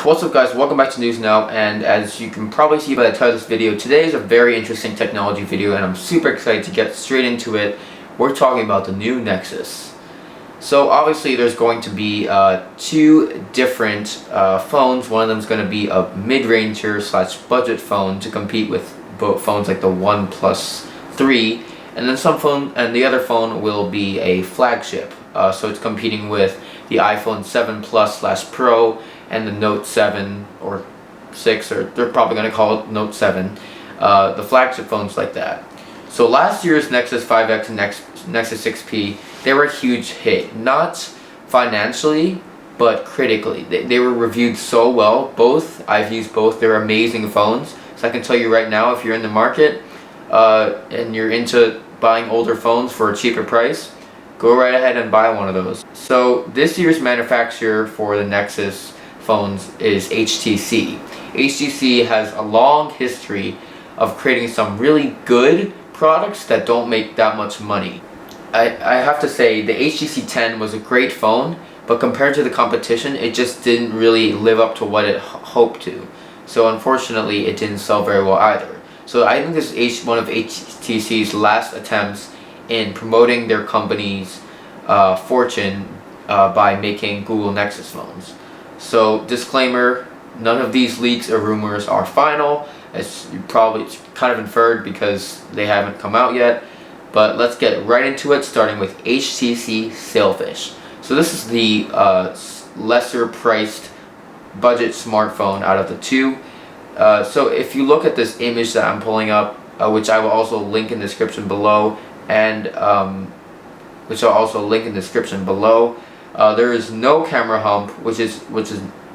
What's up guys, welcome back to News Now, and as you can probably see by the title of this video, today is a very interesting technology video and I'm super excited to get straight into it. We're talking about the new Nexus. So obviously there's going to be two different phones. One of them is going to be a mid-ranger / budget phone to compete with both phones like the OnePlus 3, and then the other phone will be a flagship. So it's competing with the iPhone 7 Plus / Pro and the Note 7 or 6, or they're probably going to call it Note 7, the flagship phones like that. So last year's Nexus 5X and Nexus 6P, they were a huge hit, not financially but critically. They were reviewed so well. I've used both, they're amazing phones. So I can tell you right now, if you're in the market and you're into buying older phones for a cheaper price, go right ahead and buy one of those. So this year's manufacturer for the Nexus phones is HTC. HTC has a long history of creating some really good products that don't make that much money. I have to say the HTC 10 was a great phone, but compared to the competition, it just didn't really live up to what it hoped to. So unfortunately, it didn't sell very well either. So I think this is one of HTC's last attempts in promoting their company's fortune by making Google Nexus phones. So disclaimer, none of these leaks or rumors are final. It's kind of inferred because they haven't come out yet. But let's get right into it, starting with HTC Sailfish. So this is the lesser priced budget smartphone out of the two. So if you look at this image that I'm pulling up, which I will also link in the description below, and there is no camera hump, which is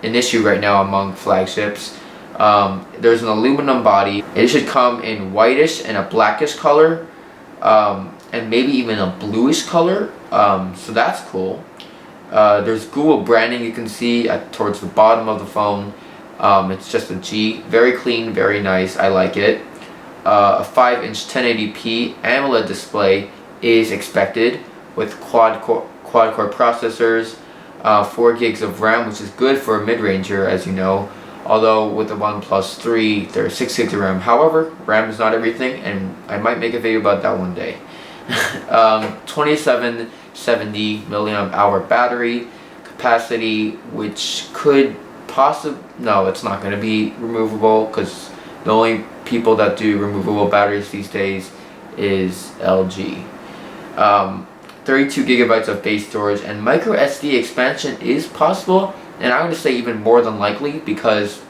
an issue right now among flagships. There's an aluminum body. It should come in whitish and a blackish color, and maybe even a bluish color. So that's cool. There's Google branding you can see towards the bottom of the phone. It's just a G. Very clean, very nice. I like it. A 5-inch 1080p AMOLED display is expected with quad-core processors, 4 gigs of RAM, which is good for a mid-ranger, as you know. Although with the OnePlus 3, there's 6 gigs of RAM. However, RAM is not everything, and I might make a video about that one day. 2770 milliamp hour battery capacity, which could no, it's not going to be removable, because the only people that do removable batteries these days is LG. 32 gigabytes of base storage, and micro SD expansion is possible, and I'm going to say even more than likely, because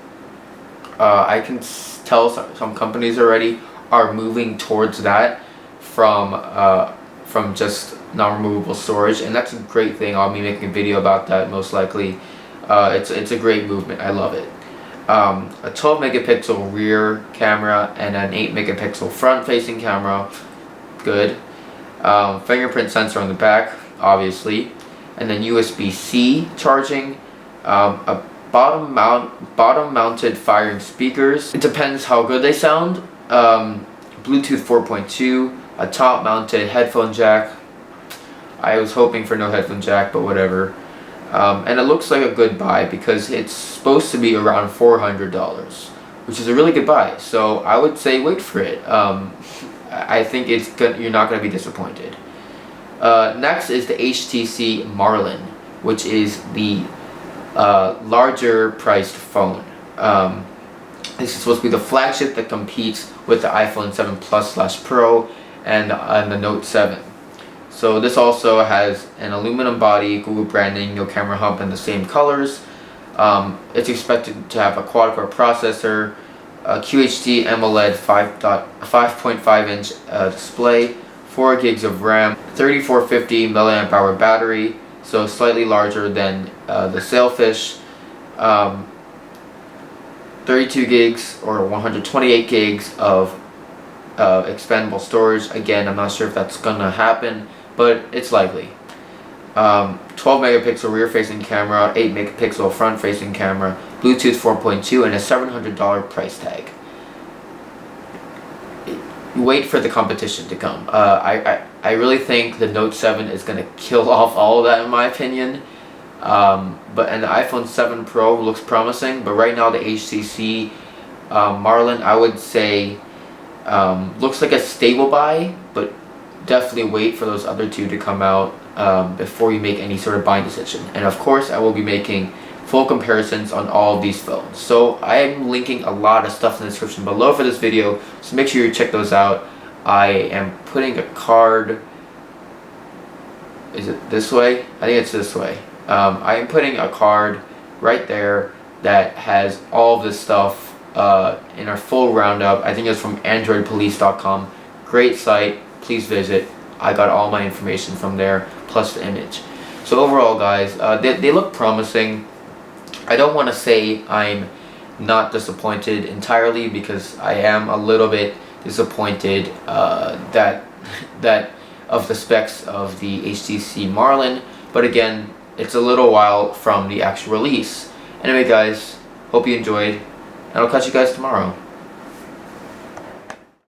I can tell some companies already are moving towards that from just non-removable storage, and that's a great thing. I'll be making a video about that most likely. It's a great movement. I love it. A 12 megapixel rear camera and an 8 megapixel front facing camera. Good. Fingerprint sensor on the back, obviously, and then USB-C charging. A bottom mounted firing speakers. It depends how good they sound. Bluetooth 4.2. A top mounted headphone jack. I was hoping for no headphone jack, but whatever. And it looks like a good buy because it's supposed to be around $400, which is a really good buy. So I would say wait for it. I think you're not going to be disappointed. Next is the HTC Marlin, which is the larger priced phone. This is supposed to be the flagship that competes with the iPhone 7 Plus / Pro and the Note 7. So this also has an aluminum body, Google branding, no camera hump, and the same colors. It's expected to have a quad-core processor, a QHD AMOLED 5.5-inch display, 4 gigs of RAM, 3450 milliamp hour battery, so slightly larger than the Sailfish, 32 gigs or 128 gigs of expandable storage. Again, I'm not sure if that's gonna happen, but it's likely. 12 megapixel rear facing camera, 8 megapixel front facing camera, Bluetooth 4.2, and a $700 price tag. Wait for the competition to come. I really think the Note 7 is going to kill off all of that, in my opinion. And the iPhone 7 Pro looks promising, but right now the HTC Marlin, I would say, looks like a stable buy, but definitely wait for those other two to come out before you make any sort of buying decision. And of course, I will be making full comparisons on all of these phones. So I am linking a lot of stuff in the description below for this video, so make sure you check those out. I am putting a card, is it this way? I think it's this way. I am putting a card right there that has all of this stuff in our full roundup. I think it's from androidpolice.com. Great site, please visit. I got all my information from there, plus the image. So overall, guys, they look promising. I don't want to say I'm not disappointed entirely, because I am a little bit disappointed that of the specs of the HTC Marlin, but again, it's a little while from the actual release. Anyway, guys, hope you enjoyed, and I'll catch you guys tomorrow.